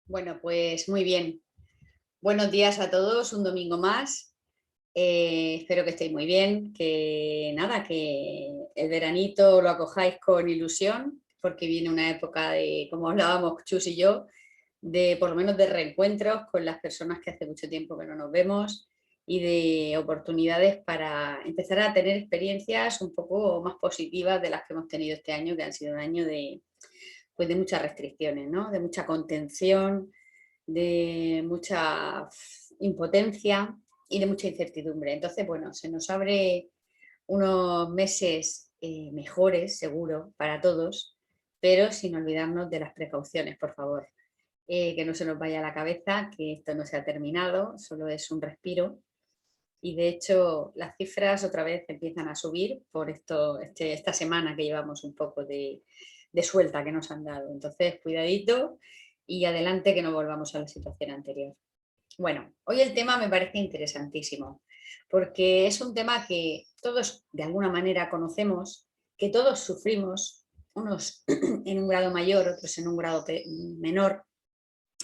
Bueno, pues muy bien. Buenos días a todos, un domingo más. Espero que estéis muy bien, que nada, que el veranito lo acojáis con ilusión, porque viene una época de, como hablábamos Chus y yo, de por lo menos de reencuentros con las personas que hace mucho tiempo que no nos vemos y de oportunidades para empezar a tener experiencias un poco más positivas de las que hemos tenido este año, que han sido un año de, pues de muchas restricciones, ¿no? De mucha contención, de mucha impotencia y de mucha incertidumbre. Entonces, bueno, se nos abre unos meses mejores, seguro, para todos, pero sin olvidarnos de las precauciones, por favor. Que no se nos vaya a la cabeza que esto no se ha terminado, solo es un respiro. Y de hecho, las cifras otra vez empiezan a subir por esta semana que llevamos un poco de suelta que nos han dado. Entonces, cuidadito y adelante que no volvamos a la situación anterior. Bueno, hoy el tema me parece interesantísimo, porque es un tema que todos de alguna manera conocemos, que todos sufrimos, unos en un grado mayor, otros en un grado menor,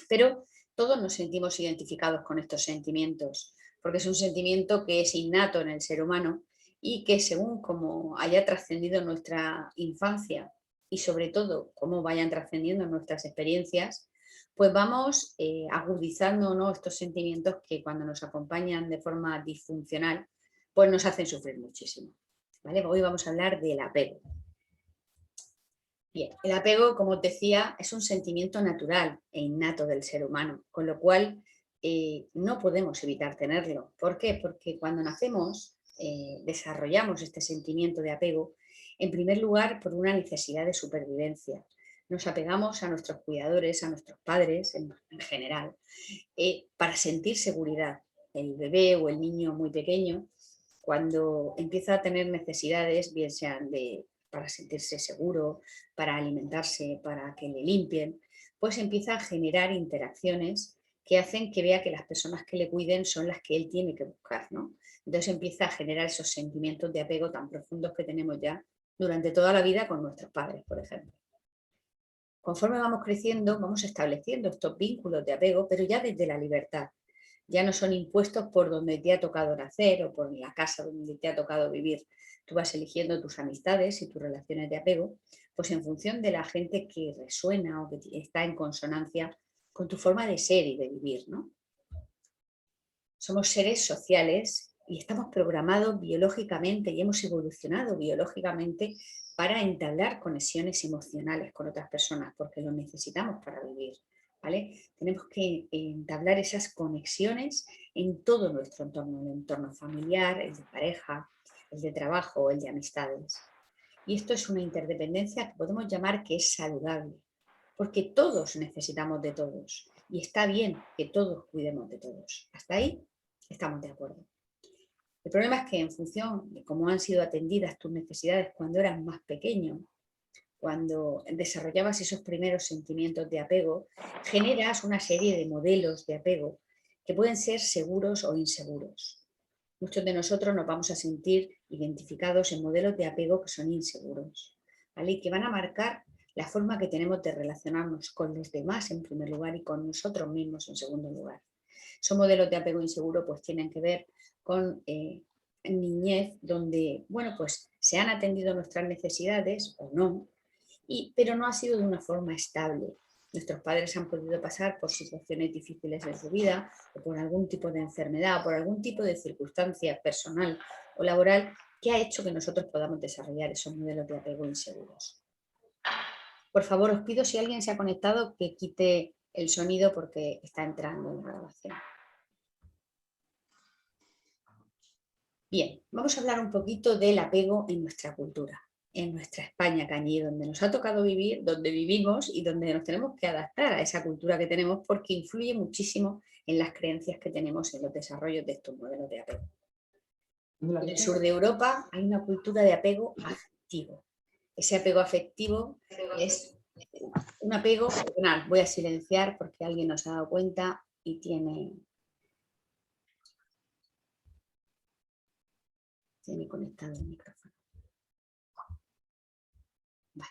pero todos nos sentimos identificados con estos sentimientos, porque es un sentimiento que es innato en el ser humano y que según como haya trascendido nuestra infancia y sobre todo cómo vayan trascendiendo nuestras experiencias, pues vamos agudizando, ¿no?, estos sentimientos que cuando nos acompañan de forma disfuncional, pues nos hacen sufrir muchísimo. ¿Vale? Hoy vamos a hablar del apego. Bien, el apego, como os decía, es un sentimiento natural e innato del ser humano, con lo cual no podemos evitar tenerlo. ¿Por qué? Porque cuando nacemos desarrollamos este sentimiento de apego, en primer lugar, por una necesidad de supervivencia. Nos apegamos a nuestros cuidadores, a nuestros padres en general, para sentir seguridad. El bebé o el niño muy pequeño, cuando empieza a tener necesidades, bien sean para sentirse seguro, para alimentarse, para que le limpien, pues empieza a generar interacciones que hacen que vea que las personas que le cuiden son las que él tiene que buscar, ¿no? Entonces empieza a generar esos sentimientos de apego tan profundos que tenemos ya durante toda la vida con nuestros padres, por ejemplo. Conforme vamos creciendo, vamos estableciendo estos vínculos de apego, pero ya desde la libertad. Ya no son impuestos por donde te ha tocado nacer o por la casa donde te ha tocado vivir. Tú vas eligiendo tus amistades y tus relaciones de apego, pues en función de la gente que resuena o que está en consonancia con tu forma de ser y de vivir, ¿no? Somos seres sociales y estamos programados biológicamente y hemos evolucionado biológicamente para entablar conexiones emocionales con otras personas, porque lo necesitamos para vivir, ¿vale? Tenemos que entablar esas conexiones en todo nuestro entorno, el entorno familiar, el de pareja, el de trabajo, el de amistades. Y esto es una interdependencia que podemos llamar que es saludable, porque todos necesitamos de todos y está bien que todos cuidemos de todos. Hasta ahí estamos de acuerdo. El problema es que en función de cómo han sido atendidas tus necesidades cuando eras más pequeño, cuando desarrollabas esos primeros sentimientos de apego, generas una serie de modelos de apego que pueden ser seguros o inseguros. Muchos de nosotros nos vamos a sentir identificados en modelos de apego que son inseguros, ¿vale? Y que van a marcar la forma que tenemos de relacionarnos con los demás en primer lugar y con nosotros mismos en segundo lugar. Esos modelos de apego inseguro pues tienen que ver con niñez donde, bueno, pues se han atendido nuestras necesidades o no, pero no ha sido de una forma estable. Nuestros padres han podido pasar por situaciones difíciles en su vida o por algún tipo de enfermedad, por algún tipo de circunstancia personal o laboral que ha hecho que nosotros podamos desarrollar esos modelos de apego inseguros. Por favor, os pido si alguien se ha conectado que quite el sonido porque está entrando en la grabación. Bien, vamos a hablar un poquito del apego en nuestra cultura, en nuestra España cañí, donde nos ha tocado vivir, donde vivimos y donde nos tenemos que adaptar a esa cultura que tenemos porque influye muchísimo en las creencias que tenemos en los desarrollos de estos modelos de apego. En el sur de Europa hay una cultura de apego afectivo. Ese apego afectivo es un apego, perdonad, voy a silenciar porque alguien nos ha dado cuenta y tiene conectado el micrófono. Vale.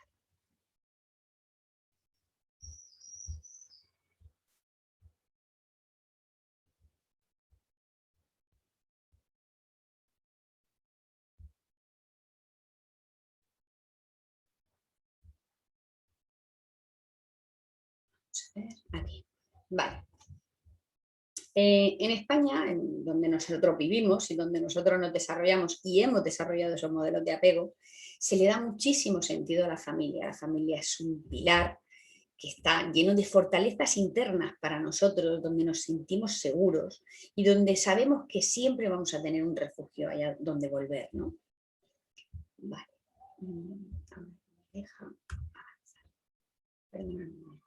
Vamos a ver, aquí. Vale. En España, en donde nosotros vivimos y donde nosotros nos desarrollamos y hemos desarrollado esos modelos de apego, se le da muchísimo sentido a la familia. La familia es un pilar que está lleno de fortalezas internas para nosotros, donde nos sentimos seguros y donde sabemos que siempre vamos a tener un refugio allá donde volver, ¿no? Vale. Ahora me deja avanzar. Perdona un momento.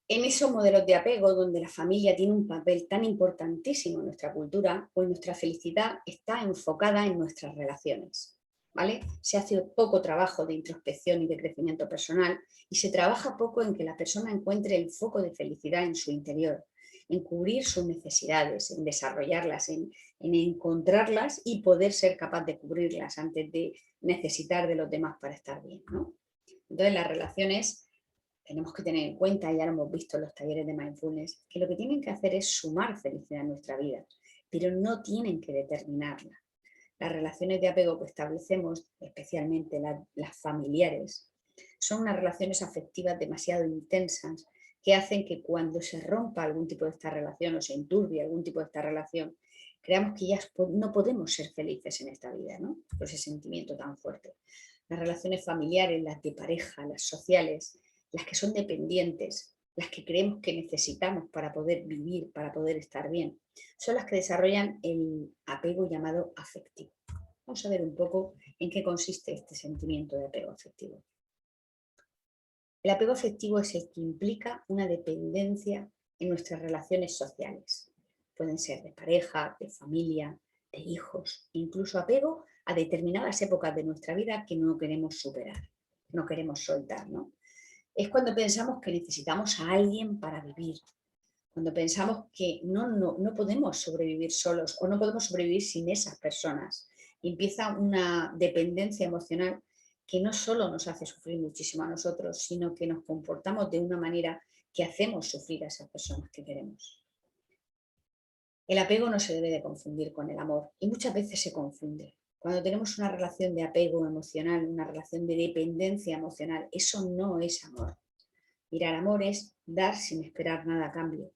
En esos modelos de apego donde la familia tiene un papel tan importantísimo en nuestra cultura, pues nuestra felicidad está enfocada en nuestras relaciones, ¿vale? Se hace poco trabajo de introspección y de crecimiento personal y se trabaja poco en que la persona encuentre el foco de felicidad en su interior, en cubrir sus necesidades, en desarrollarlas, en encontrarlas y poder ser capaz de cubrirlas antes de necesitar de los demás para estar bien, ¿no? Entonces las relaciones tenemos que tener en cuenta, ya lo hemos visto en los talleres de mindfulness, que lo que tienen que hacer es sumar felicidad a nuestra vida, pero no tienen que determinarla. Las relaciones de apego que establecemos, especialmente las familiares, son unas relaciones afectivas demasiado intensas que hacen que cuando se rompa algún tipo de esta relación o se enturbie algún tipo de esta relación, creamos que ya no podemos ser felices en esta vida, ¿no? Por ese sentimiento tan fuerte. Las relaciones familiares, las de pareja, las sociales, las que son dependientes, las que creemos que necesitamos para poder vivir, para poder estar bien, son las que desarrollan el apego llamado afectivo. Vamos a ver un poco en qué consiste este sentimiento de apego afectivo. El apego afectivo es el que implica una dependencia en nuestras relaciones sociales. Pueden ser de pareja, de familia, de hijos, incluso apego a determinadas épocas de nuestra vida que no queremos superar, no queremos soltar, ¿no? Es cuando pensamos que necesitamos a alguien para vivir, cuando pensamos que no podemos sobrevivir solos o no podemos sobrevivir sin esas personas. Y empieza una dependencia emocional que no solo nos hace sufrir muchísimo a nosotros, sino que nos comportamos de una manera que hacemos sufrir a esas personas que queremos. El apego no se debe de confundir con el amor y muchas veces se confunde. Cuando tenemos una relación de apego emocional, una relación de dependencia emocional, eso no es amor. Mirar, amor es dar sin esperar nada a cambio.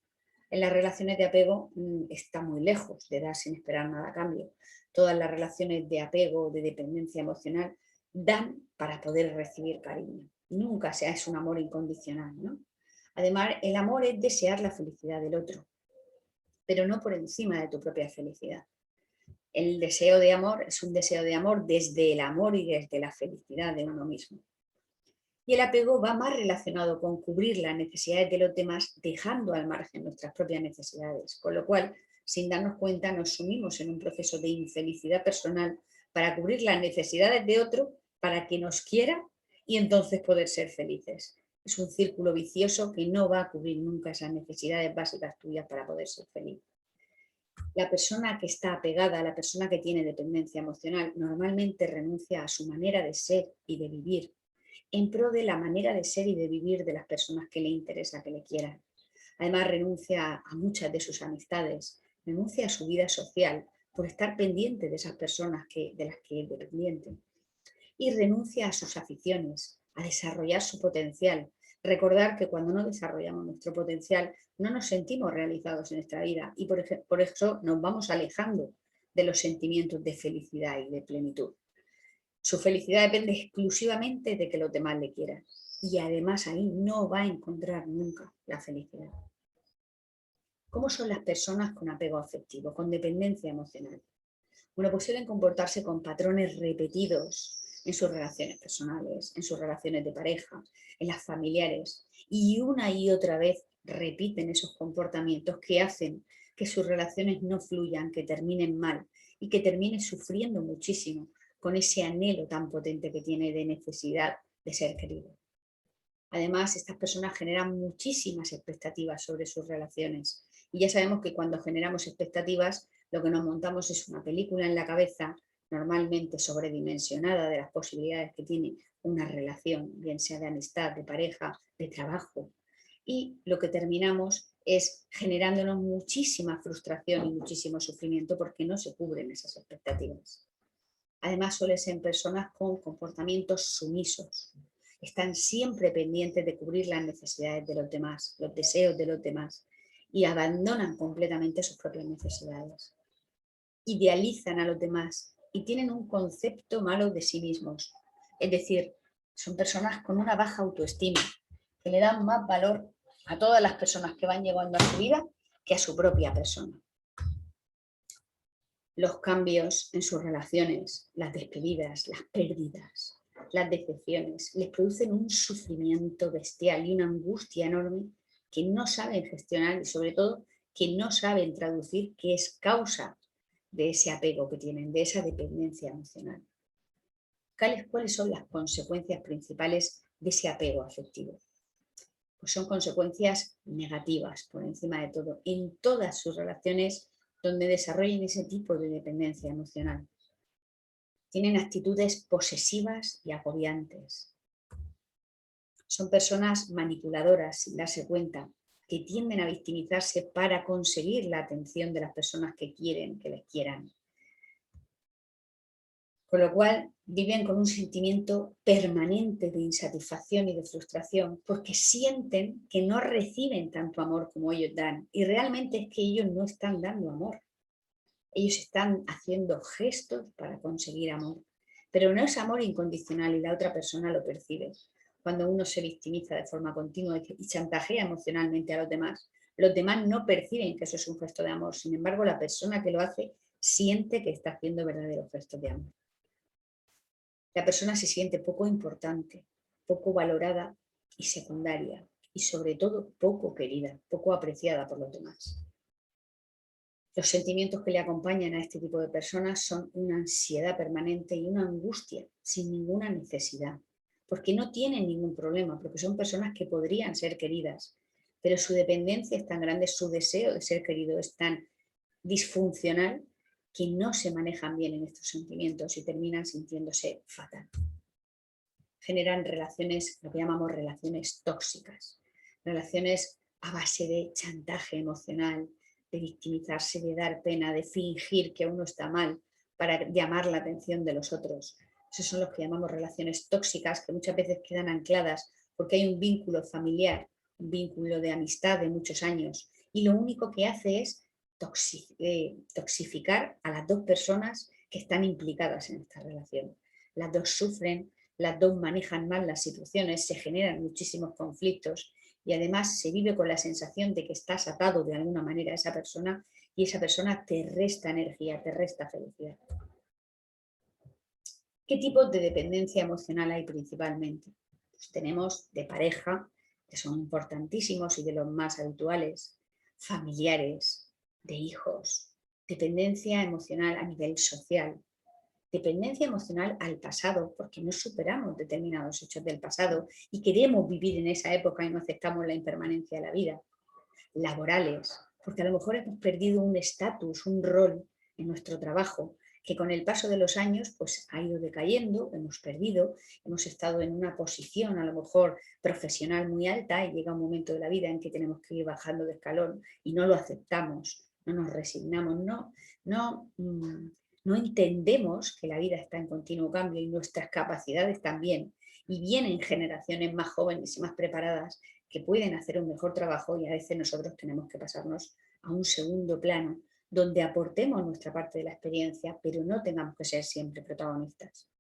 En las relaciones de apego está muy lejos de dar sin esperar nada a cambio. Todas las relaciones de apego, de dependencia emocional, dan para poder recibir cariño. Nunca es un amor incondicional, ¿no? Además, el amor es desear la felicidad del otro, pero no por encima de tu propia felicidad. El deseo de amor es un deseo de amor desde el amor y desde la felicidad de uno mismo. Y el apego va más relacionado con cubrir las necesidades de los demás, dejando al margen nuestras propias necesidades, con lo cual, sin darnos cuenta, nos sumimos en un proceso de infelicidad personal para cubrir las necesidades de otro, para que nos quiera y entonces poder ser felices. Es un círculo vicioso que no va a cubrir nunca esas necesidades básicas tuyas para poder ser feliz. La persona que está apegada, la persona que tiene dependencia emocional, normalmente renuncia a su manera de ser y de vivir en pro de la manera de ser y de vivir de las personas que le interesa, que le quieran. Además, renuncia a muchas de sus amistades, renuncia a su vida social por estar pendiente de esas personas de las que es dependiente. Y renuncia a sus aficiones, a desarrollar su potencial. Recordar que cuando no desarrollamos nuestro potencial no nos sentimos realizados en nuestra vida y por eso nos vamos alejando de los sentimientos de felicidad y de plenitud. Su felicidad depende exclusivamente de que los demás le quieran. Y además ahí no va a encontrar nunca la felicidad. ¿Cómo son las personas con apego afectivo, con dependencia emocional? Bueno, pues suelen comportarse con patrones repetidos en sus relaciones personales, en sus relaciones de pareja, en las familiares. Y una y otra vez repiten esos comportamientos que hacen que sus relaciones no fluyan, que terminen mal y que terminen sufriendo muchísimo con ese anhelo tan potente que tiene de necesidad de ser querido. Además, estas personas generan muchísimas expectativas sobre sus relaciones y ya sabemos que cuando generamos expectativas lo que nos montamos es una película en la cabeza normalmente sobredimensionada de las posibilidades que tiene una relación, bien sea de amistad, de pareja, de trabajo. y lo que terminamos es generándonos muchísima frustración y muchísimo sufrimiento porque no se cubren esas expectativas. Además suelen ser personas con comportamientos sumisos. Están siempre pendientes de cubrir las necesidades de los demás, los deseos de los demás, y abandonan completamente sus propias necesidades. Idealizan a los demás y tienen un concepto malo de sí mismos. Es decir, son personas con una baja autoestima, que le dan más valor a todas las personas que van llegando a su vida que a su propia persona. Los cambios en sus relaciones, las despedidas, las pérdidas, las decepciones, les producen un sufrimiento bestial y una angustia enorme que no saben gestionar y sobre todo que no saben traducir, que es causa de ese apego que tienen, de esa dependencia emocional. ¿Cuáles son las consecuencias principales de ese apego afectivo? Pues son consecuencias negativas por encima de todo, en todas sus relaciones donde desarrollen ese tipo de dependencia emocional. Tienen actitudes posesivas y agobiantes. Son personas manipuladoras sin darse cuenta, que tienden a victimizarse para conseguir la atención de las personas que quieren que les quieran. Con lo cual viven con un sentimiento permanente de insatisfacción y de frustración porque sienten que no reciben tanto amor como ellos dan. Y realmente es que ellos no están dando amor. Ellos están haciendo gestos para conseguir amor. Pero no es amor incondicional y la otra persona lo percibe. Cuando uno se victimiza de forma continua y chantajea emocionalmente a los demás no perciben que eso es un gesto de amor. Sin embargo, la persona que lo hace siente que está haciendo verdaderos gestos de amor. La persona se siente poco importante, poco valorada y secundaria, y sobre todo poco querida, poco apreciada por los demás. Los sentimientos que le acompañan a este tipo de personas son una ansiedad permanente y una angustia sin ninguna necesidad, porque no tienen ningún problema, porque son personas que podrían ser queridas, pero su dependencia es tan grande, su deseo de ser querido es tan disfuncional que no se manejan bien en estos sentimientos y terminan sintiéndose fatal. Generan relaciones, lo que llamamos relaciones tóxicas, relaciones a base de chantaje emocional, de victimizarse, de dar pena, de fingir que uno está mal para llamar la atención de los otros. Esos son los que llamamos relaciones tóxicas, que muchas veces quedan ancladas porque hay un vínculo familiar, un vínculo de amistad de muchos años, y lo único que hace es toxificar a las dos personas que están implicadas en esta relación. Las dos sufren, las dos manejan mal las situaciones, se generan muchísimos conflictos y además se vive con la sensación de que estás atado de alguna manera a esa persona y esa persona te resta energía, te resta felicidad. ¿Qué tipos de dependencia emocional hay principalmente? Pues tenemos de pareja, que son importantísimos y de los más habituales, familiares, de hijos, dependencia emocional a nivel social, dependencia emocional al pasado, porque no superamos determinados hechos del pasado y queremos vivir en esa época y no aceptamos la impermanencia de la vida. Laborales, porque a lo mejor hemos perdido un estatus, un rol en nuestro trabajo, que con el paso de los años pues ha ido decayendo, hemos perdido, hemos estado en una posición a lo mejor profesional muy alta y llega un momento de la vida en que tenemos que ir bajando de escalón y no lo aceptamos, no nos resignamos, no entendemos que la vida está en continuo cambio y nuestras capacidades también. Y vienen generaciones más jóvenes y más preparadas que pueden hacer un mejor trabajo y a veces nosotros tenemos que pasarnos a un segundo plano donde aportemos nuestra parte de la experiencia, pero no tengamos que ser siempre protagonistas.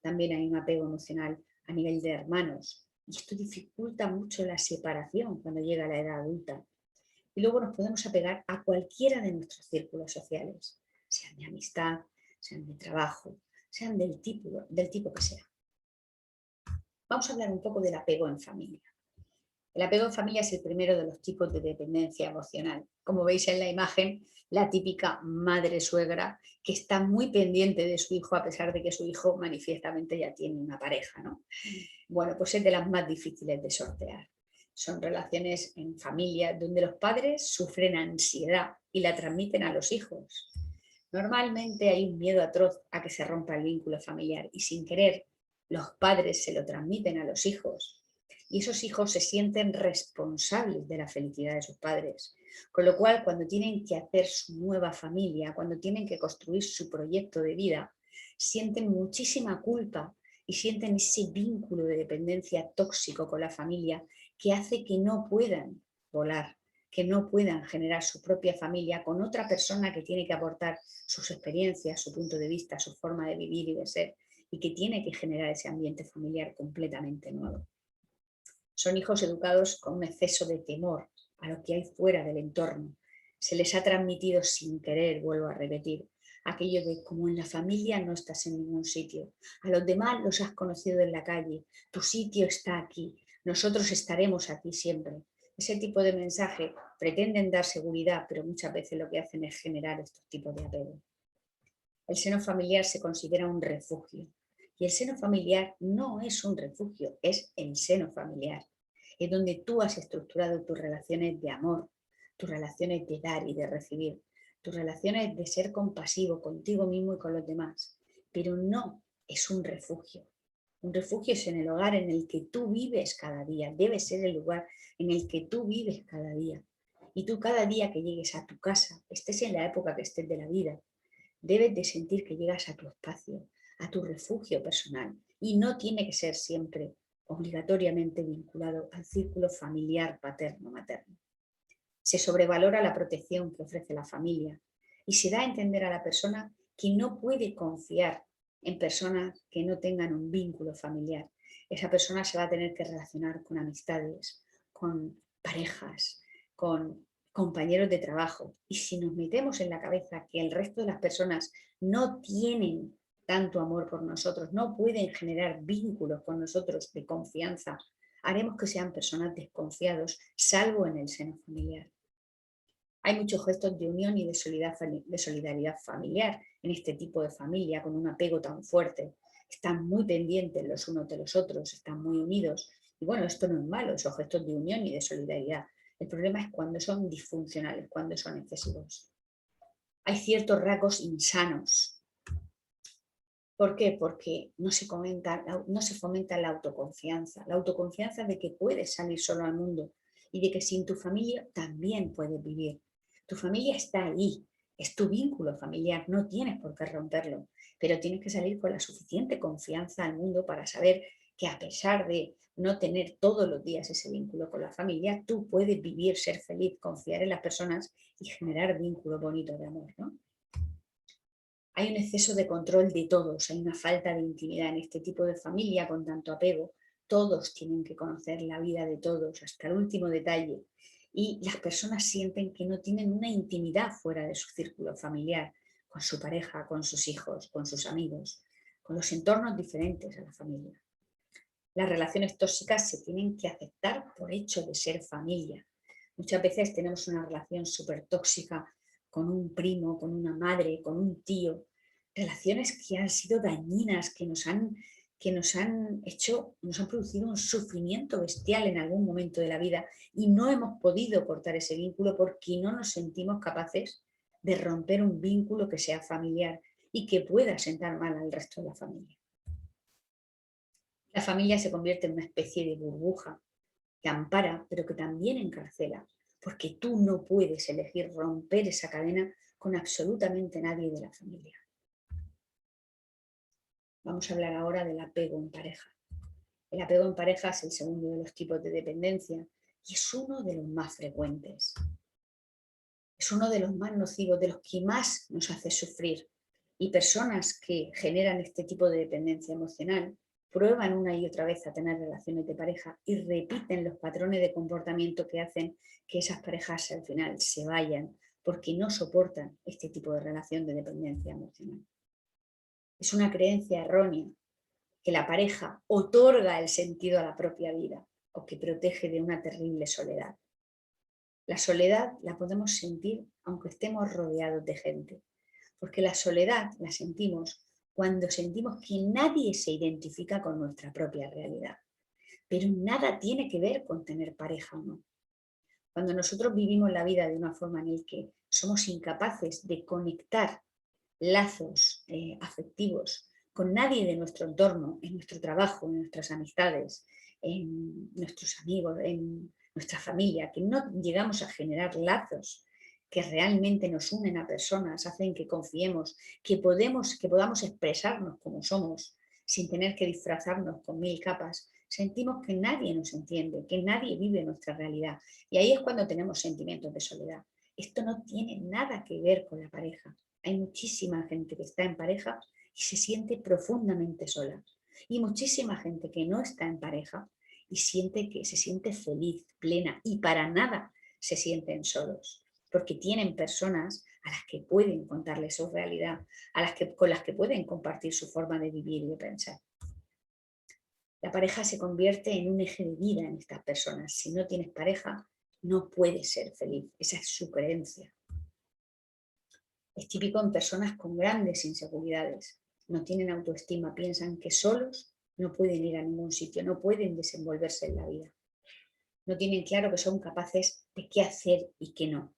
También hay un apego emocional a nivel de hermanos y esto dificulta mucho la separación cuando llega a la edad adulta. Y luego nos podemos apegar a cualquiera de nuestros círculos sociales, sean de amistad, sean de trabajo, sean del tipo que sea. Vamos a hablar un poco del apego en familia. El apego en familia es el primero de los tipos de dependencia emocional. Como veis en la imagen, la típica madre suegra que está muy pendiente de su hijo a pesar de que su hijo manifiestamente ya tiene una pareja, ¿no? Bueno, pues es de las más difíciles de sortear. Son relaciones en familia donde los padres sufren ansiedad y la transmiten a los hijos. Normalmente hay un miedo atroz a que se rompa el vínculo familiar y sin querer los padres se lo transmiten a los hijos. y esos hijos se sienten responsables de la felicidad de sus padres. Con lo cual, cuando tienen que hacer su nueva familia, cuando tienen que construir su proyecto de vida, sienten muchísima culpa y sienten ese vínculo de dependencia tóxico con la familia que hace que no puedan volar, que no puedan generar su propia familia con otra persona que tiene que aportar sus experiencias, su punto de vista, su forma de vivir y de ser, y que tiene que generar ese ambiente familiar completamente nuevo. Son hijos educados con un exceso de temor a lo que hay fuera del entorno. Se les ha transmitido sin querer, vuelvo a repetir, aquello de como en la familia no estás en ningún sitio, a los demás los has conocido en la calle, tu sitio está aquí, nosotros estaremos aquí siempre. Ese tipo de mensaje pretenden dar seguridad, pero muchas veces lo que hacen es generar estos tipos de apego. El seno familiar se considera un refugio y el seno familiar no es un refugio, es el seno familiar. Es donde tú has estructurado tus relaciones de amor, tus relaciones de dar y de recibir, tus relaciones de ser compasivo contigo mismo y con los demás, pero no es un refugio. Un refugio es en el hogar en el que tú vives cada día, debe ser el lugar en el que tú vives cada día. Y tú cada día que llegues a tu casa, estés en la época que estés de la vida, debes de sentir que llegas a tu espacio, a tu refugio personal, y no tiene que ser siempre obligatoriamente vinculado al círculo familiar paterno-materno. Se sobrevalora la protección que ofrece la familia y se da a entender a la persona que no puede confiar en personas que no tengan un vínculo familiar. Esa persona se va a tener que relacionar con amistades, con parejas, con compañeros de trabajo. Y si nos metemos en la cabeza que el resto de las personas no tienen tanto amor por nosotros, no pueden generar vínculos con nosotros de confianza, haremos que sean personas desconfiados, salvo en el seno familiar. Hay muchos gestos de unión y de solidaridad familiar en este tipo de familia, con un apego tan fuerte. Están muy pendientes los unos de los otros, están muy unidos. Y bueno, esto no es malo, esos gestos de unión y de solidaridad. El problema es cuando son disfuncionales, cuando son excesivos. Hay ciertos rasgos insanos. ¿Por qué? Porque no se fomenta la autoconfianza de que puedes salir solo al mundo y de que sin tu familia también puedes vivir. Tu familia está ahí, es tu vínculo familiar, no tienes por qué romperlo, pero tienes que salir con la suficiente confianza al mundo para saber que a pesar de no tener todos los días ese vínculo con la familia, tú puedes vivir, ser feliz, confiar en las personas y generar vínculos bonitos de amor, ¿no? Hay un exceso de control de todos, hay una falta de intimidad en este tipo de familia con tanto apego. Todos tienen que conocer la vida de todos hasta el último detalle y las personas sienten que no tienen una intimidad fuera de su círculo familiar, con su pareja, con sus hijos, con sus amigos, con los entornos diferentes a la familia. Las relaciones tóxicas se tienen que aceptar por hecho de ser familia. Muchas veces tenemos una relación súper tóxica con un primo, con una madre, con un tío, relaciones que han sido dañinas, que nos han producido un sufrimiento bestial en algún momento de la vida y no hemos podido cortar ese vínculo porque no nos sentimos capaces de romper un vínculo que sea familiar y que pueda sentar mal al resto de la familia. La familia se convierte en una especie de burbuja que ampara, pero que también encarcela, porque tú no puedes elegir romper esa cadena con absolutamente nadie de la familia. Vamos a hablar ahora del apego en pareja. El apego en pareja es el segundo de los tipos de dependencia y es uno de los más frecuentes. Es uno de los más nocivos, de los que más nos hace sufrir. Y personas que generan este tipo de dependencia emocional prueban una y otra vez a tener relaciones de pareja y repiten los patrones de comportamiento que hacen que esas parejas al final se vayan porque no soportan este tipo de relación de dependencia emocional. Es una creencia errónea que la pareja otorga el sentido a la propia vida o que protege de una terrible soledad. La soledad la podemos sentir aunque estemos rodeados de gente, porque la soledad la sentimos cuando sentimos que nadie se identifica con nuestra propia realidad. Pero nada tiene que ver con tener pareja o no. Cuando nosotros vivimos la vida de una forma en la que somos incapaces de conectar lazos afectivos con nadie de nuestro entorno, en nuestro trabajo, en nuestras amistades, en nuestros amigos, en nuestra familia, que no llegamos a generar lazos que realmente nos unen a personas, hacen que confiemos, que podamos expresarnos como somos, sin tener que disfrazarnos con mil capas, sentimos que nadie nos entiende, que nadie vive nuestra realidad. Y ahí es cuando tenemos sentimientos de soledad. Esto no tiene nada que ver con la pareja. Hay muchísima gente que está en pareja y se siente profundamente sola. Y muchísima gente que no está en pareja y siente que se siente feliz, plena, y para nada se sienten solos, porque tienen personas a las que pueden contarles su realidad, con las que pueden compartir su forma de vivir y de pensar. La pareja se convierte en un eje de vida en estas personas. Si no tienes pareja, no puedes ser feliz. Esa es su creencia. Es típico en personas con grandes inseguridades. No tienen autoestima, piensan que solos no pueden ir a ningún sitio, no pueden desenvolverse en la vida. No tienen claro que son capaces de qué hacer y qué no.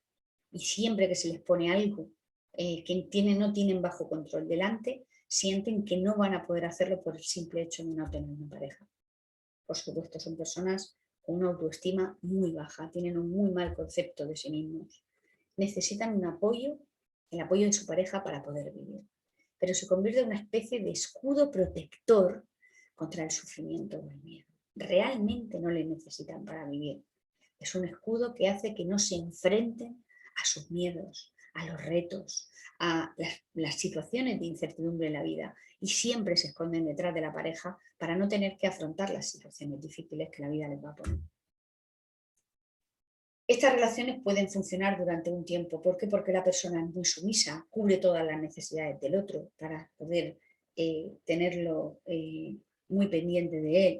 Y siempre que se les pone algo que no tienen bajo control delante, sienten que no van a poder hacerlo por el simple hecho de no tener una pareja. Por supuesto, son personas con una autoestima muy baja, tienen un muy mal concepto de sí mismos. Necesitan un apoyo, el apoyo de su pareja para poder vivir. Pero se convierte en una especie de escudo protector contra el sufrimiento o el miedo. Realmente no le necesitan para vivir. Es un escudo que hace que no se enfrenten a sus miedos, a los retos, a las situaciones de incertidumbre en la vida, y siempre se esconden detrás de la pareja para no tener que afrontar las situaciones difíciles que la vida les va a poner. Estas relaciones pueden funcionar durante un tiempo. ¿Por qué? Porque la persona es muy sumisa, cubre todas las necesidades del otro para poder tenerlo muy pendiente de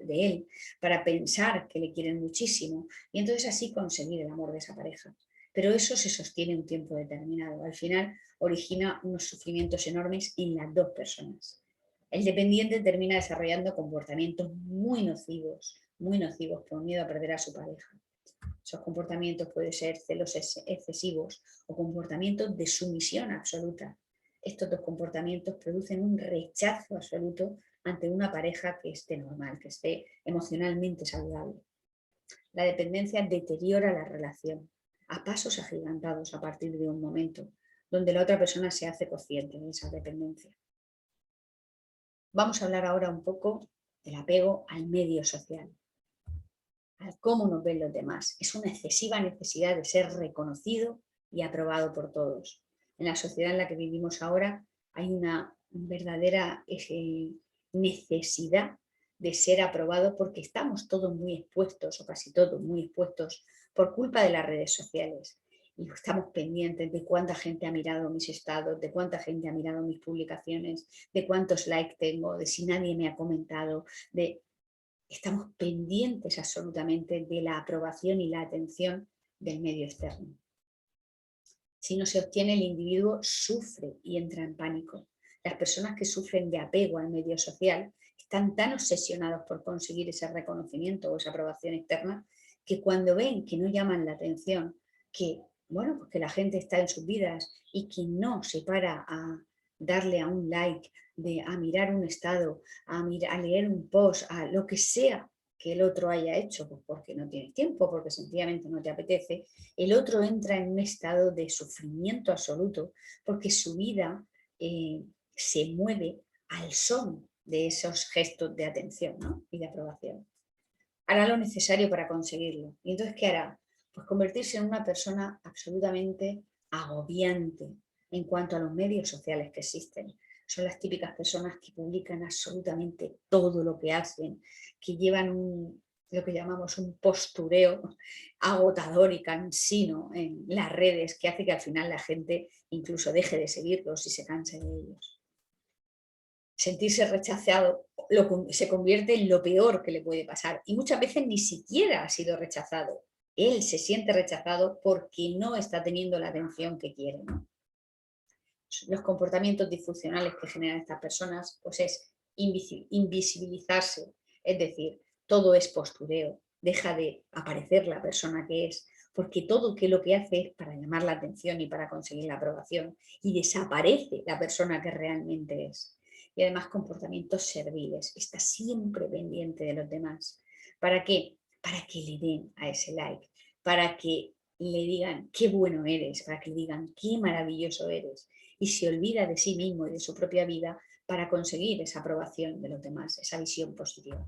él, para pensar que le quieren muchísimo y entonces así conseguir el amor de esa pareja. Pero eso se sostiene un tiempo determinado. Al final origina unos sufrimientos enormes en las dos personas. El dependiente termina desarrollando comportamientos muy nocivos por miedo a perder a su pareja. Esos comportamientos pueden ser celos excesivos o comportamientos de sumisión absoluta. Estos dos comportamientos producen un rechazo absoluto ante una pareja que esté normal, que esté emocionalmente saludable. La dependencia deteriora la relación a pasos agigantados a partir de un momento donde la otra persona se hace consciente de esa dependencia. Vamos a hablar ahora un poco del apego al medio social, a cómo nos ven los demás. Es una excesiva necesidad de ser reconocido y aprobado por todos. En la sociedad en la que vivimos ahora hay una verdadera necesidad de ser aprobado porque estamos todos muy expuestos, o casi todos muy expuestos, por culpa de las redes sociales. Y estamos pendientes de cuánta gente ha mirado mis estados, de cuánta gente ha mirado mis publicaciones, de cuántos likes tengo, de si nadie me ha comentado, estamos pendientes absolutamente de la aprobación y la atención del medio externo. Si no se obtiene, el individuo sufre y entra en pánico. Las personas que sufren de apego al medio social están tan obsesionados por conseguir ese reconocimiento o esa aprobación externa que cuando ven que no llaman la atención, que, bueno, pues que la gente está en sus vidas y que no se para a darle a un like, a mirar un estado, a leer un post, a lo que sea que el otro haya hecho, pues porque no tienes tiempo, porque sencillamente no te apetece, el otro entra en un estado de sufrimiento absoluto porque su vida se mueve al son de esos gestos de atención, ¿no? Y de aprobación. Hará lo necesario para conseguirlo. ¿Y entonces qué hará? Pues convertirse en una persona absolutamente agobiante en cuanto a los medios sociales que existen. Son las típicas personas que publican absolutamente todo lo que hacen, que llevan lo que llamamos un postureo agotador y cansino en las redes, que hace que al final la gente incluso deje de seguirlos y se canse de ellos. Sentirse rechazado se convierte en lo peor que le puede pasar y muchas veces ni siquiera ha sido rechazado. Él se siente rechazado porque no está teniendo la atención que quiere, ¿no? Los comportamientos disfuncionales que generan estas personas pues es invisibilizarse, es decir, todo es postureo, deja de aparecer la persona que es, porque todo lo que hace es para llamar la atención y para conseguir la aprobación y desaparece la persona que realmente es. y además comportamientos serviles. Está siempre pendiente de los demás. ¿Para qué? Para que le den a ese like, para que le digan qué bueno eres, para que le digan qué maravilloso eres. Y se olvida de sí mismo y de su propia vida para conseguir esa aprobación de los demás, esa visión positiva.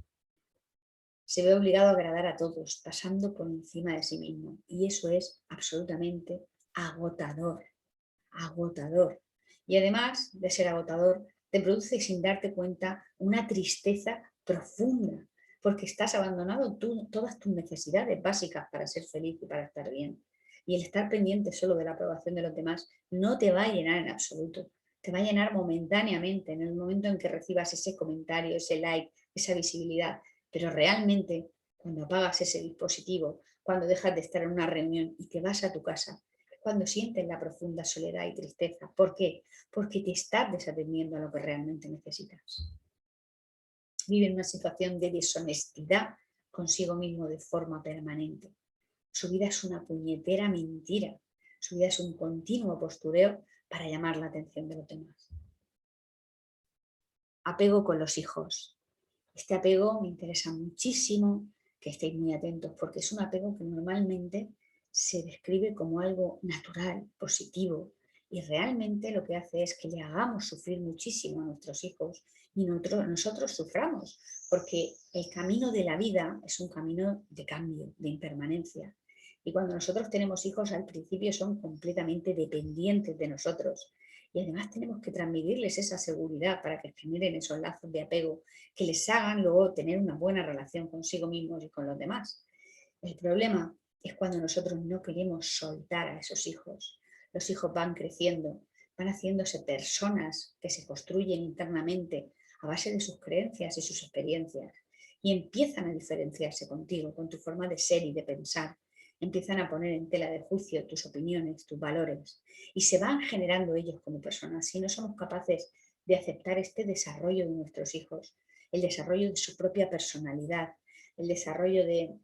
Se ve obligado a agradar a todos, pasando por encima de sí mismo. Y eso es absolutamente agotador, agotador. Y además de ser agotador, te produce sin darte cuenta una tristeza profunda, porque estás abandonando todas tus necesidades básicas para ser feliz y para estar bien. Y el estar pendiente solo de la aprobación de los demás no te va a llenar en absoluto. Te va a llenar momentáneamente, en el momento en que recibas ese comentario, ese like, esa visibilidad. Pero realmente, cuando apagas ese dispositivo, cuando dejas de estar en una reunión y te vas a tu casa, cuando sientes la profunda soledad y tristeza. ¿Por qué? Porque te estás desatendiendo a lo que realmente necesitas. Vive en una situación de deshonestidad consigo mismo de forma permanente. Su vida es una puñetera mentira. Su vida es un continuo postureo para llamar la atención de los demás. Apego con los hijos. Este apego me interesa muchísimo que estéis muy atentos, porque es un apego que normalmente se describe como algo natural, positivo, y realmente lo que hace es que le hagamos sufrir muchísimo a nuestros hijos y nosotros suframos, porque el camino de la vida es un camino de cambio, de impermanencia. Y cuando nosotros tenemos hijos, al principio son completamente dependientes de nosotros. Y además tenemos que transmitirles esa seguridad para que generen esos lazos de apego que les hagan luego tener una buena relación consigo mismos y con los demás. El problema es cuando nosotros no queremos soltar a esos hijos. Los hijos van creciendo, van haciéndose personas que se construyen internamente a base de sus creencias y sus experiencias y empiezan a diferenciarse contigo, con tu forma de ser y de pensar. Empiezan a poner en tela de juicio tus opiniones, tus valores y se van generando ellos como personas. Si no somos capaces de aceptar este desarrollo de nuestros hijos, el desarrollo de su propia personalidad, el desarrollo de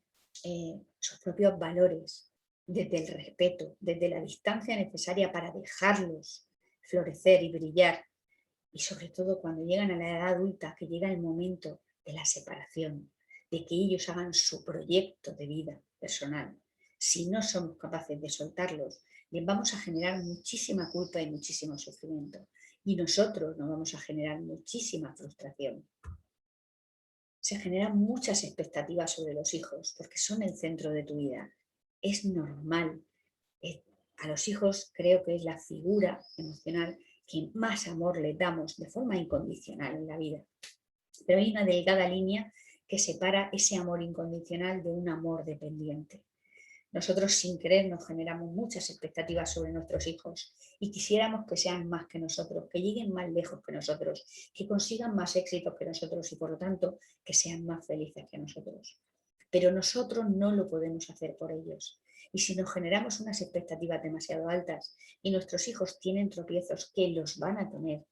sus propios valores, desde el respeto, desde la distancia necesaria para dejarlos florecer y brillar. Y sobre todo cuando llegan a la edad adulta, que llega el momento de la separación, de que ellos hagan su proyecto de vida personal. Si no somos capaces de soltarlos, les vamos a generar muchísima culpa y muchísimo sufrimiento. Y nosotros nos vamos a generar muchísima frustración. Se generan muchas expectativas sobre los hijos porque son el centro de tu vida. Es normal. A los hijos creo que es la figura emocional que más amor les damos de forma incondicional en la vida. Pero hay una delgada línea que separa ese amor incondicional de un amor dependiente. Nosotros sin querer nos generamos muchas expectativas sobre nuestros hijos y quisiéramos que sean más que nosotros, que lleguen más lejos que nosotros, que consigan más éxitos que nosotros y por lo tanto que sean más felices que nosotros. Pero nosotros no lo podemos hacer por ellos. Y si nos generamos unas expectativas demasiado altas y nuestros hijos tienen tropiezos que los van a tener,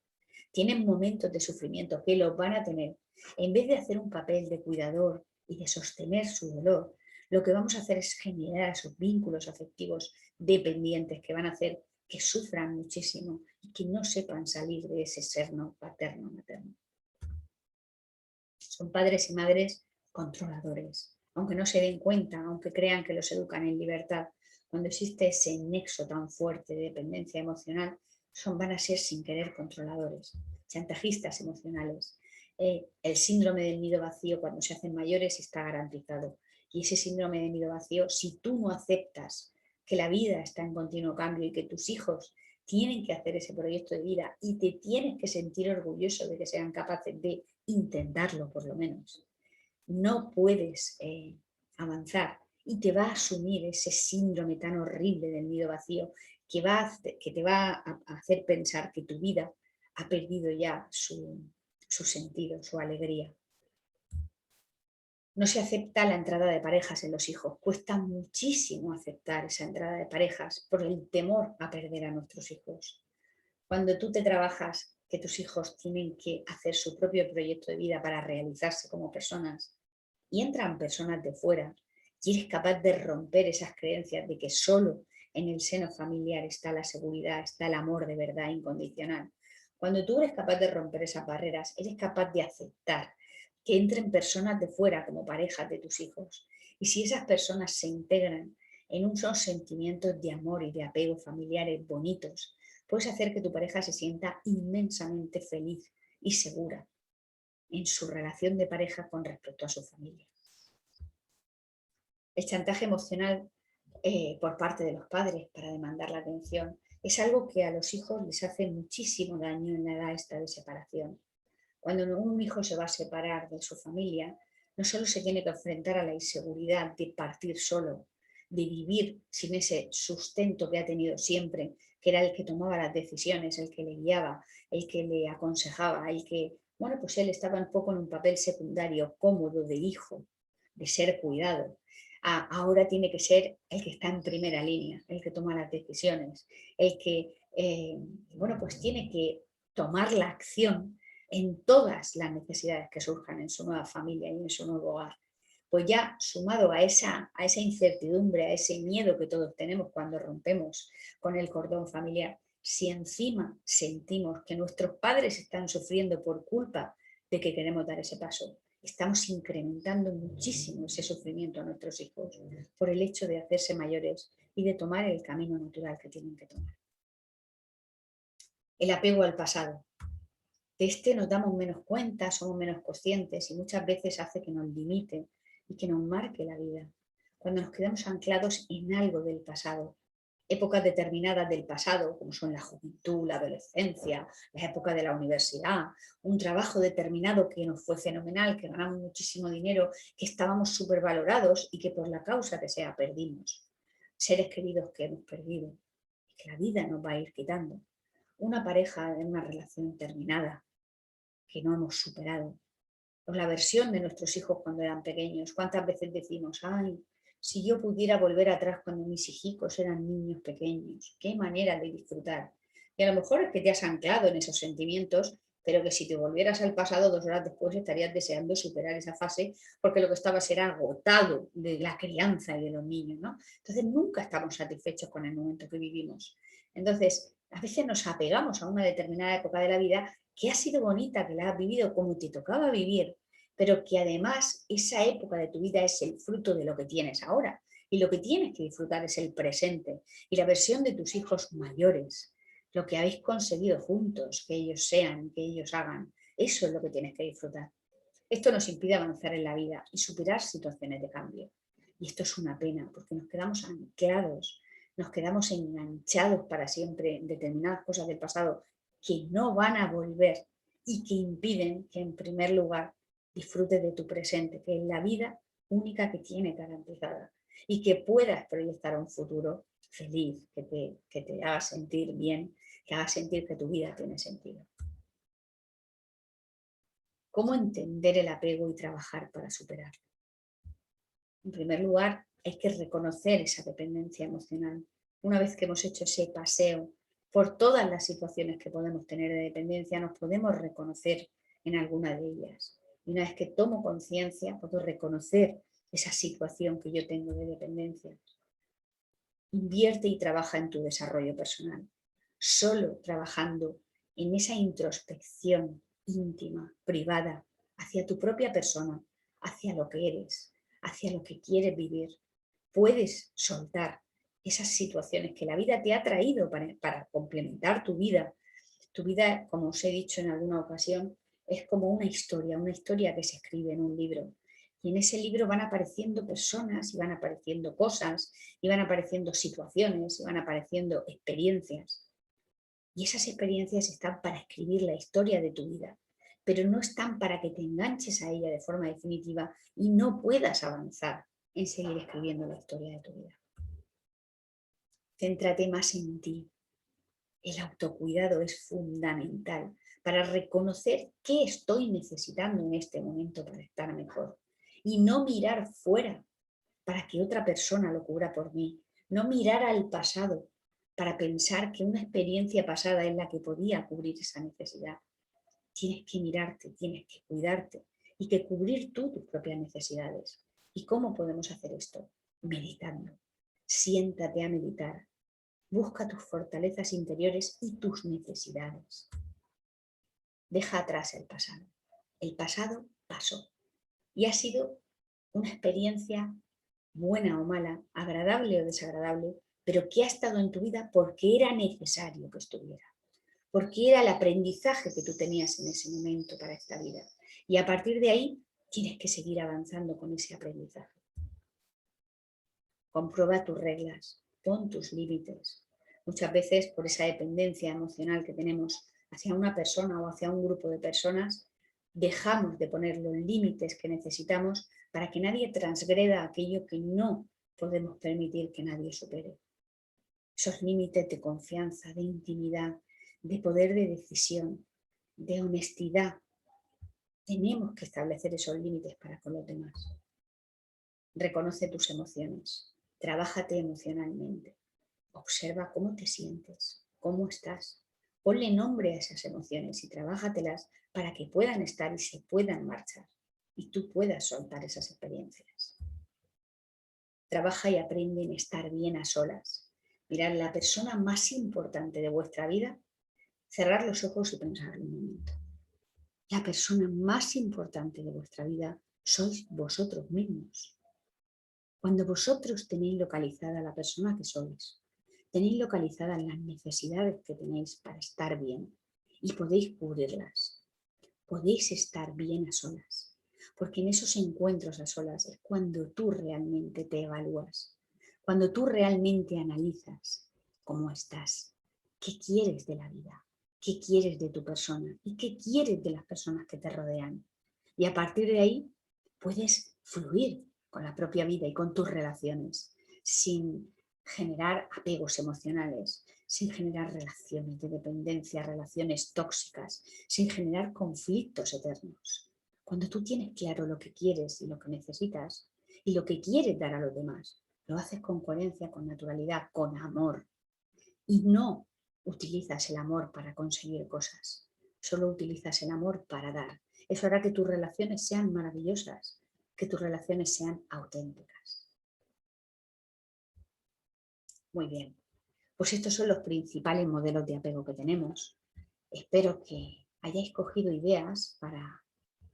tienen momentos de sufrimiento que los van a tener, en vez de hacer un papel de cuidador y de sostener su dolor, lo que vamos a hacer es generar esos vínculos afectivos dependientes que van a hacer que sufran muchísimo y que no sepan salir de ese serno paterno-materno. Son padres y madres controladores, aunque no se den cuenta, aunque crean que los educan en libertad. Cuando existe ese nexo tan fuerte de dependencia emocional, van a ser sin querer controladores, chantajistas emocionales. El síndrome del nido vacío cuando se hacen mayores está garantizado. Y ese síndrome de nido vacío, si tú no aceptas que la vida está en continuo cambio y que tus hijos tienen que hacer ese proyecto de vida y te tienes que sentir orgulloso de que sean capaces de intentarlo por lo menos, no puedes avanzar y te va a asumir ese síndrome tan horrible del nido vacío que te va a hacer pensar que tu vida ha perdido ya su sentido, su alegría. No se acepta la entrada de parejas en los hijos. Cuesta muchísimo aceptar esa entrada de parejas por el temor a perder a nuestros hijos. Cuando tú te trabajas que tus hijos tienen que hacer su propio proyecto de vida para realizarse como personas y entran personas de fuera y eres capaz de romper esas creencias de que solo en el seno familiar está la seguridad, está el amor de verdad incondicional. Cuando tú eres capaz de romper esas barreras, eres capaz de aceptar que entren personas de fuera como parejas de tus hijos. Y si esas personas se integran en unos sentimientos de amor y de apego familiares bonitos, puedes hacer que tu pareja se sienta inmensamente feliz y segura en su relación de pareja con respecto a su familia. El chantaje emocional por parte de los padres para demandar la atención es algo que a los hijos les hace muchísimo daño en la edad esta de separación. Cuando un hijo se va a separar de su familia, no solo se tiene que enfrentar a la inseguridad de partir solo, de vivir sin ese sustento que ha tenido siempre, que era el que tomaba las decisiones, el que le guiaba, el que le aconsejaba, el que, bueno, pues él estaba un poco en un papel secundario, cómodo de hijo, de ser cuidado. Ahora tiene que ser el que está en primera línea, el que toma las decisiones, el que, bueno, pues tiene que tomar la acción en todas las necesidades que surjan en su nueva familia y en su nuevo hogar. Pues ya sumado a esa incertidumbre, a ese miedo que todos tenemos cuando rompemos con el cordón familiar, si encima sentimos que nuestros padres están sufriendo por culpa de que queremos dar ese paso, estamos incrementando muchísimo ese sufrimiento a nuestros hijos por el hecho de hacerse mayores y de tomar el camino natural que tienen que tomar. El apego al pasado. De este nos damos menos cuenta, somos menos conscientes y muchas veces hace que nos limite y que nos marque la vida. Cuando nos quedamos anclados en algo del pasado, épocas determinadas del pasado, como son la juventud, la adolescencia, la época de la universidad, un trabajo determinado que nos fue fenomenal, que ganamos muchísimo dinero, que estábamos supervalorados y que por la causa que sea perdimos. Seres queridos que hemos perdido y que la vida nos va a ir quitando. Una pareja en una relación terminada que no hemos superado. O la versión de nuestros hijos cuando eran pequeños. ¿Cuántas veces decimos, ay, si yo pudiera volver atrás cuando mis hijicos eran niños pequeños? Qué manera de disfrutar. Y a lo mejor es que te has anclado en esos sentimientos, pero que si te volvieras al pasado 2 horas después estarías deseando superar esa fase porque lo que estabas era agotado de la crianza y de los niños, ¿no? Entonces nunca estamos satisfechos con el momento que vivimos. Entonces, a veces nos apegamos a una determinada época de la vida que ha sido bonita, que la has vivido como te tocaba vivir, pero que además esa época de tu vida es el fruto de lo que tienes ahora. Y lo que tienes que disfrutar es el presente y la versión de tus hijos mayores, lo que habéis conseguido juntos, que ellos sean, que ellos hagan. Eso es lo que tienes que disfrutar. Esto nos impide avanzar en la vida y superar situaciones de cambio. Y esto es una pena, porque nos quedamos anclados, nos quedamos enganchados para siempre en determinadas cosas del pasado que no van a volver y que impiden que en primer lugar disfrutes de tu presente, que es la vida única que tienes garantizada y que puedas proyectar un futuro feliz, que te haga sentir bien, que haga sentir que tu vida tiene sentido. ¿Cómo entender el apego y trabajar para superarlo? En primer lugar, hay que reconocer esa dependencia emocional. Una vez que hemos hecho ese paseo por todas las situaciones que podemos tener de dependencia, nos podemos reconocer en alguna de ellas. Y una vez que tomo conciencia, puedo reconocer esa situación que yo tengo de dependencia. Invierte y trabaja en tu desarrollo personal. Solo trabajando en esa introspección íntima, privada, hacia tu propia persona, hacia lo que eres, hacia lo que quieres vivir, puedes soltar esas situaciones que la vida te ha traído para complementar tu vida. Tu vida, como os he dicho en alguna ocasión, es como una historia que se escribe en un libro. Y en ese libro van apareciendo personas, y van apareciendo cosas, y van apareciendo situaciones, y van apareciendo experiencias. Y esas experiencias están para escribir la historia de tu vida, pero no están para que te enganches a ella de forma definitiva y no puedas avanzar en seguir escribiendo la historia de tu vida. Céntrate más en ti. El autocuidado es fundamental para reconocer qué estoy necesitando en este momento para estar mejor y no mirar fuera para que otra persona lo cubra por mí, no mirar al pasado para pensar que una experiencia pasada es la que podía cubrir esa necesidad. Tienes que mirarte, tienes que cuidarte y que cubrir tú tus propias necesidades. ¿Y cómo podemos hacer esto? Meditando. Siéntate a meditar. Busca tus fortalezas interiores y tus necesidades. Deja atrás el pasado. El pasado pasó y ha sido una experiencia buena o mala, agradable o desagradable, pero que ha estado en tu vida porque era necesario que estuviera, porque era el aprendizaje que tú tenías en ese momento para esta vida. Y a partir de ahí tienes que seguir avanzando con ese aprendizaje. Comprueba tus reglas, pon tus límites. Muchas veces por esa dependencia emocional que tenemos hacia una persona o hacia un grupo de personas, dejamos de poner los límites que necesitamos para que nadie transgreda aquello que no podemos permitir que nadie supere. Esos límites de confianza, de intimidad, de poder de decisión, de honestidad. Tenemos que establecer esos límites para con los demás. Reconoce tus emociones, trabájate emocionalmente, observa cómo te sientes, cómo estás, ponle nombre a esas emociones y trabájatelas para que puedan estar y se puedan marchar y tú puedas soltar esas experiencias. Trabaja y aprende en estar bien a solas. Mirad, la persona más importante de vuestra vida, cerrar los ojos y pensar un momento. La persona más importante de vuestra vida sois vosotros mismos. Cuando vosotros tenéis localizada la persona que sois, tenéis localizadas las necesidades que tenéis para estar bien y podéis cubrirlas, podéis estar bien a solas, porque en esos encuentros a solas es cuando tú realmente te evalúas, cuando tú realmente analizas cómo estás, qué quieres de la vida, qué quieres de tu persona y qué quieres de las personas que te rodean. Y a partir de ahí puedes fluir con la propia vida y con tus relaciones, sin generar apegos emocionales, sin generar relaciones de dependencia, relaciones tóxicas, sin generar conflictos eternos. Cuando tú tienes claro lo que quieres y lo que necesitas y lo que quieres dar a los demás, lo haces con coherencia, con naturalidad, con amor. Y no utilizas el amor para conseguir cosas, solo utilizas el amor para dar. Eso hará que tus relaciones sean maravillosas, que tus relaciones sean auténticas. Muy bien, pues estos son los principales modelos de apego que tenemos. Espero que hayáis cogido ideas para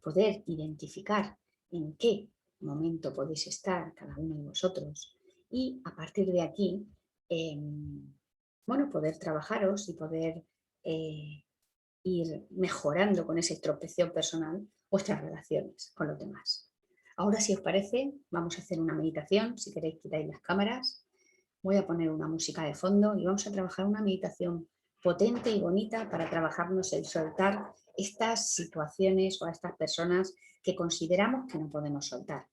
poder identificar en qué momento podéis estar cada uno de vosotros y a partir de aquí, bueno, poder trabajaros y poder ir mejorando con esa introspección personal vuestras relaciones con los demás. Ahora, si os parece, vamos a hacer una meditación. Si queréis, quitáis las cámaras. Voy a poner una música de fondo y vamos a trabajar una meditación potente y bonita para trabajarnos el soltar estas situaciones o a estas personas que consideramos que no podemos soltar.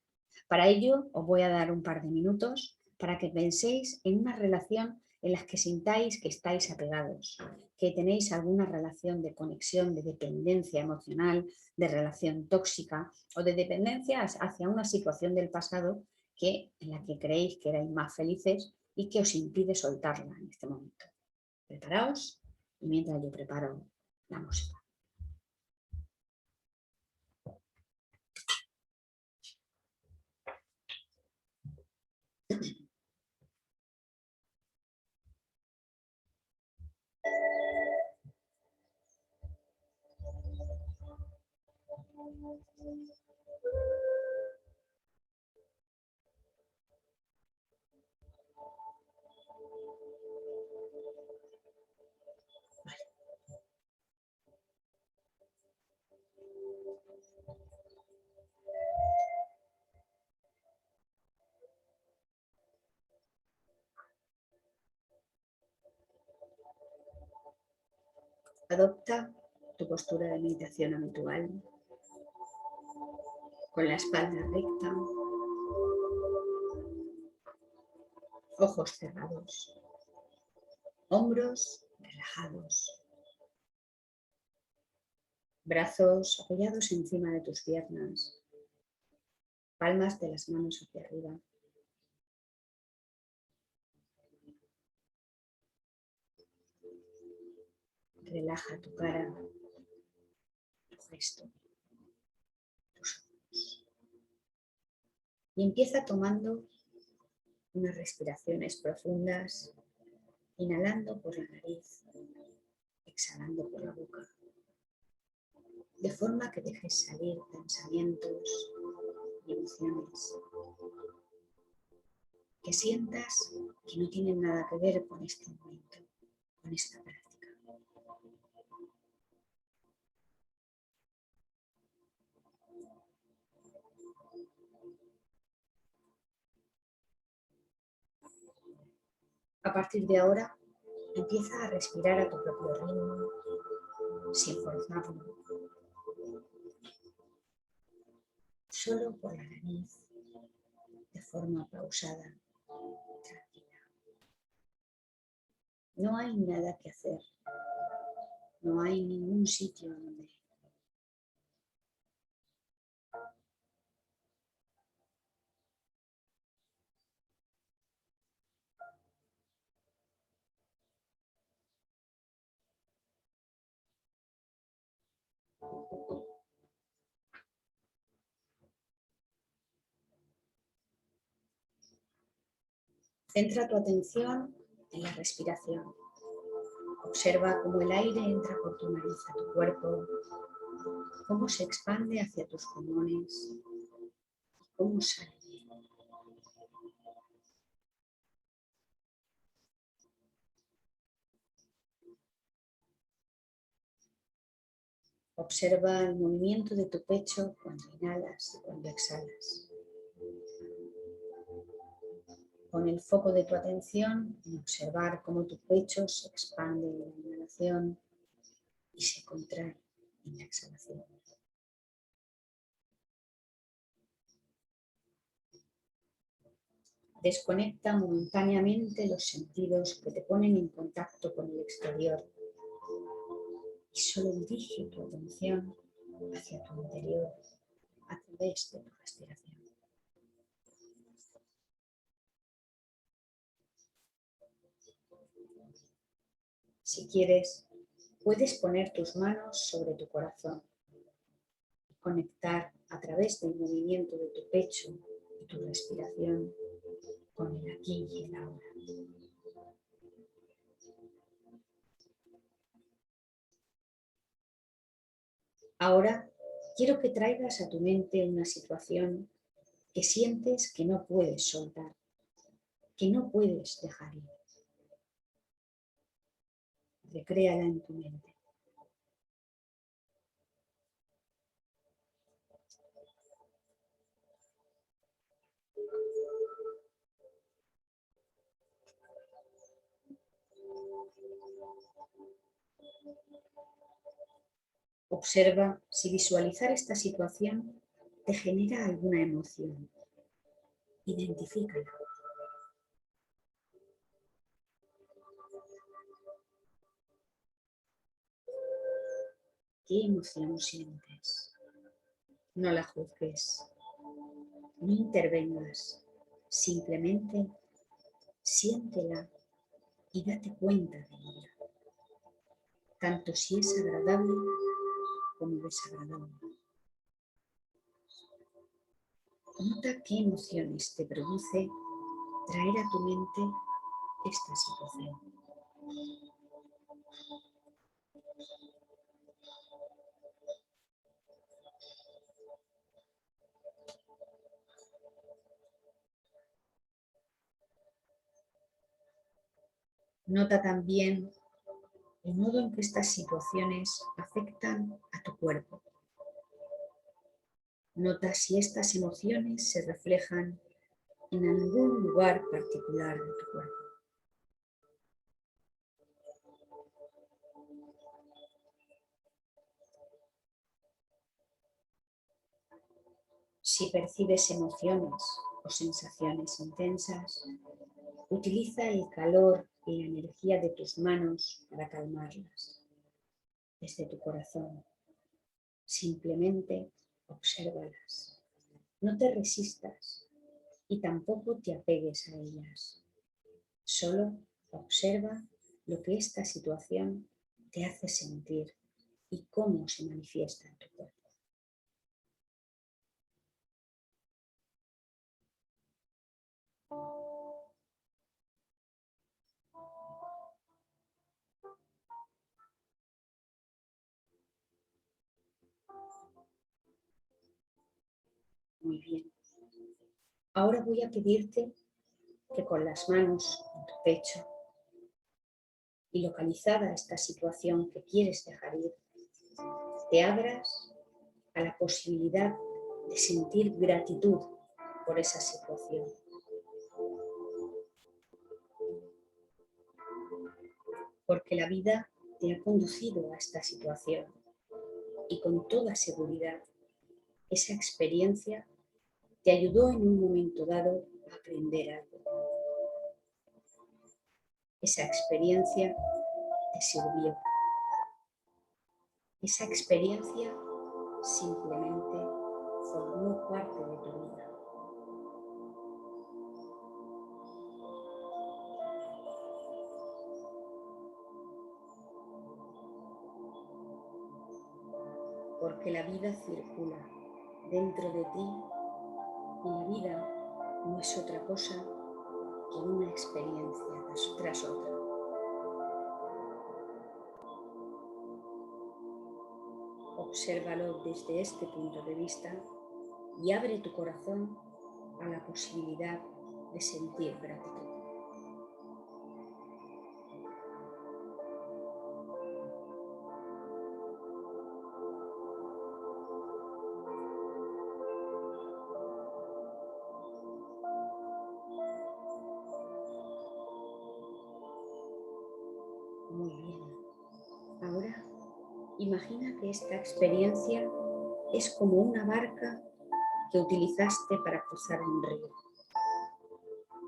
Para ello, os voy a dar un par de minutos para que penséis en una relación en la que sintáis que estáis apegados, que tenéis alguna relación de conexión, de dependencia emocional, de relación tóxica o de dependencia hacia una situación del pasado en la que creéis que erais más felices y que os impide soltarla en este momento. Preparaos y mientras yo preparo la música. Adopta tu postura de meditación habitual, con la espalda recta, ojos cerrados, hombros relajados, brazos apoyados encima de tus piernas, palmas de las manos hacia arriba. Relaja tu cara, tu gesto, tus ojos. Y empieza tomando unas respiraciones profundas, inhalando por la nariz, exhalando por la boca. de forma que dejes salir pensamientos y emociones que sientas que no tienen nada que ver con este momento, con esta práctica. A partir de ahora, empieza a respirar a tu propio ritmo, sin forzarlo, solo por la nariz, de forma pausada, tranquila. No hay nada que hacer, no hay ningún sitio donde ir. Centra tu atención en la respiración. Observa cómo el aire entra por tu nariz a tu cuerpo, cómo se expande hacia tus pulmones y cómo sale. Observa el movimiento de tu pecho cuando inhalas y cuando exhalas. Pon el foco de tu atención en observar cómo tu pecho se expande en la inhalación y se contrae en la exhalación. Desconecta momentáneamente los sentidos que te ponen en contacto con el exterior y solo dirige tu atención hacia tu interior a través de tu respiración. Si quieres, puedes poner tus manos sobre tu corazón y conectar a través del movimiento de tu pecho y tu respiración con el aquí y el ahora. Ahora quiero que traigas a tu mente una situación que sientes que no puedes soltar, que no puedes dejar ir. Recréala en tu mente. Observa si visualizar esta situación te genera alguna emoción. Identifícala. ¿Qué emoción sientes? No la juzgues, no intervengas, simplemente siéntela y date cuenta de ella, tanto si es agradable como desagradable. Nota qué emociones te produce traer a tu mente esta situación. Nota también el modo en que estas situaciones afectan a tu cuerpo. Nota si estas emociones se reflejan en algún lugar particular de tu cuerpo. Si percibes emociones o sensaciones intensas, utiliza el calor y la energía de tus manos para calmarlas. Desde tu corazón, simplemente obsérvalas. No te resistas y tampoco te apegues a ellas. Solo observa lo que esta situación te hace sentir y cómo se manifiesta en tu cuerpo. Muy bien. Ahora voy a pedirte que con las manos en tu pecho y localizada esta situación que quieres dejar ir, te abras a la posibilidad de sentir gratitud por esa situación. Porque la vida te ha conducido a esta situación y con toda seguridad esa experiencia te ayudó en un momento dado a aprender algo. Esa experiencia te sirvió. Esa experiencia simplemente formó parte de tu vida. Porque la vida circula dentro de ti y la vida no es otra cosa que una experiencia tras otra. Obsérvalo desde este punto de vista y abre tu corazón a la posibilidad de sentir gratitud. Muy bien. Ahora imagina que esta experiencia es como una barca que utilizaste para cruzar un río.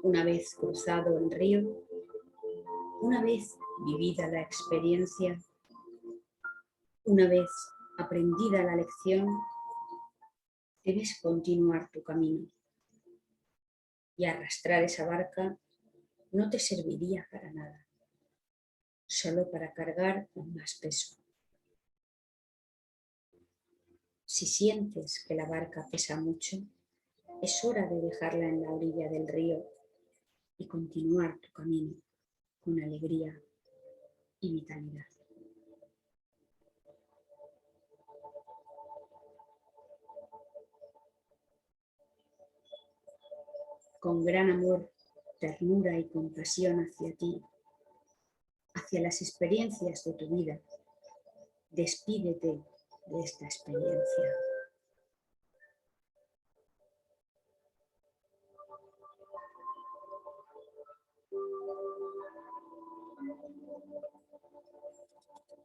Una vez cruzado el río, una vez vivida la experiencia, una vez aprendida la lección, debes continuar tu camino. Y arrastrar esa barca no te serviría para nada, solo para cargar con más peso. Si sientes que la barca pesa mucho, es hora de dejarla en la orilla del río y continuar tu camino con alegría y vitalidad. Con gran amor, ternura y compasión hacia ti, hacia las experiencias de tu vida, despídete de esta experiencia.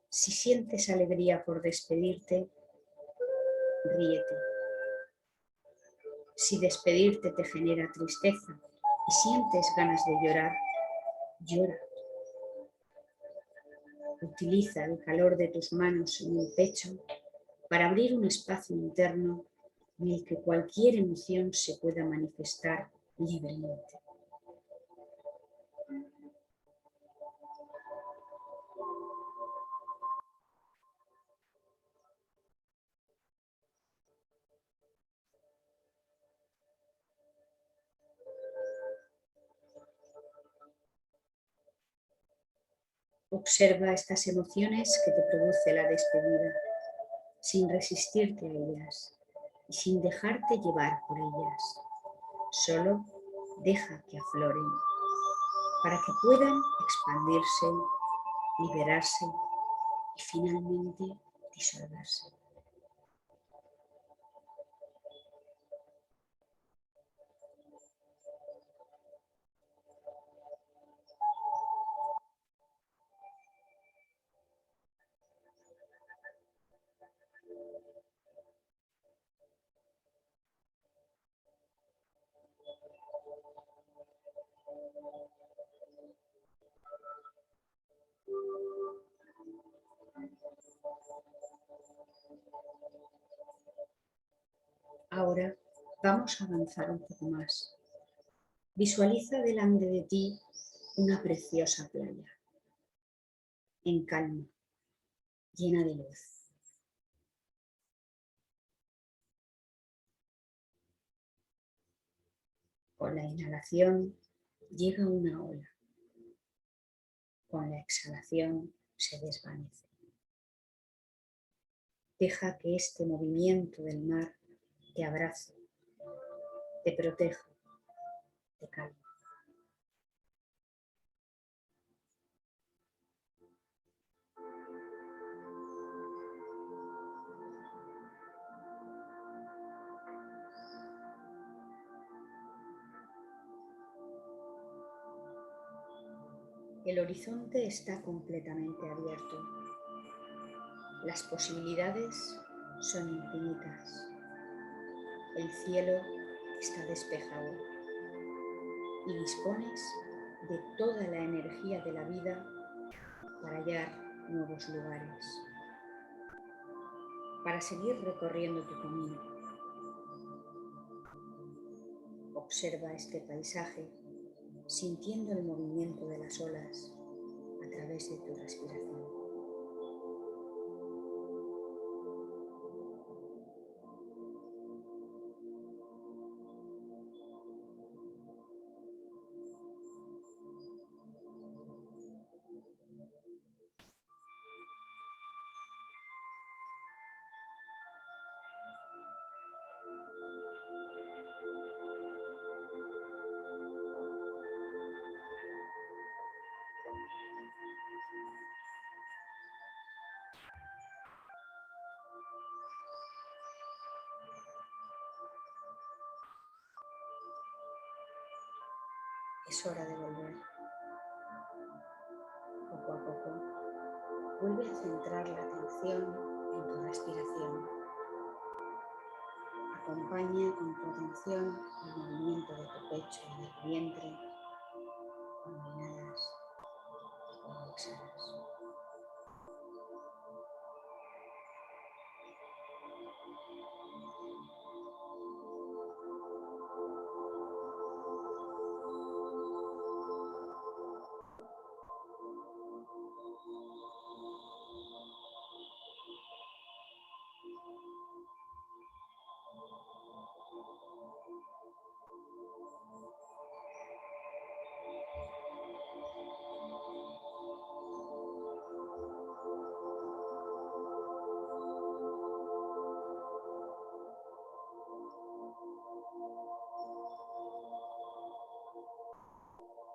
Si sientes alegría por despedirte, ríete. Si despedirte te genera tristeza y sientes ganas de llorar, llora. Utiliza el calor de tus manos en el pecho para abrir un espacio interno en el que cualquier emoción se pueda manifestar libremente. Observa estas emociones que te produce la despedida, sin resistirte a ellas y sin dejarte llevar por ellas. Solo deja que afloren para que puedan expandirse, liberarse y finalmente disolverse. Ahora vamos a avanzar un poco más. Visualiza delante de ti una preciosa playa, en calma, llena de luz. Con la inhalación llega una ola. Con la exhalación se desvanece. Deja que este movimiento del mar te abrace te protejo, te calmo. El horizonte está completamente abierto. Las posibilidades son infinitas. El cielo está despejado y dispones de toda la energía de la vida para hallar nuevos lugares, para seguir recorriendo tu camino. Observa este paisaje sintiendo el movimiento de las olas a través de tu respiración. Es hora de volver. Poco a poco, vuelve a centrar la atención en tu respiración. Acompaña con tu atención el movimiento de tu pecho y de tu vientre cuando inhalas y cuando exhalas.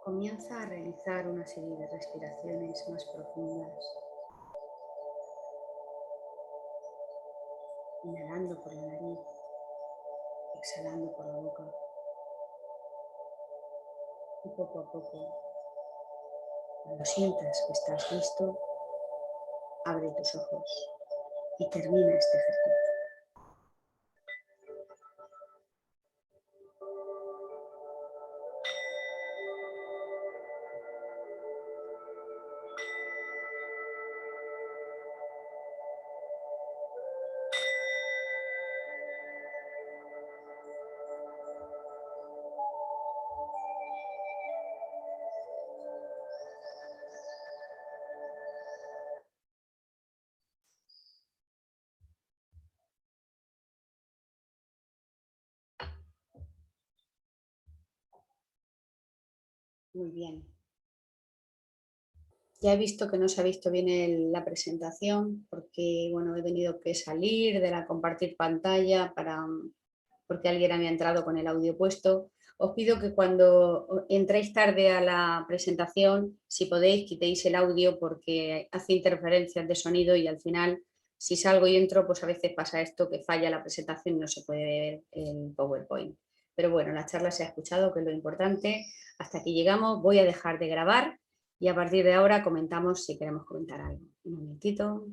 Comienza a realizar una serie de respiraciones más profundas, inhalando por la nariz, exhalando por la boca. Y poco a poco, cuando sientas que estás listo, abre tus ojos y termina este ejercicio. Muy bien. Ya he visto que no se ha visto bien la presentación porque bueno, he tenido que salir de la compartir pantalla porque alguien había entrado con el audio puesto. Os pido que cuando entréis tarde a la presentación, si podéis, quitéis el audio porque hace interferencias de sonido y al final, si salgo y entro, pues a veces pasa esto, que falla la presentación y no se puede ver el PowerPoint. Pero bueno, la charla se ha escuchado, que es lo importante. Hasta aquí llegamos, voy a dejar de grabar y a partir de ahora comentamos si queremos comentar algo. Un momentito.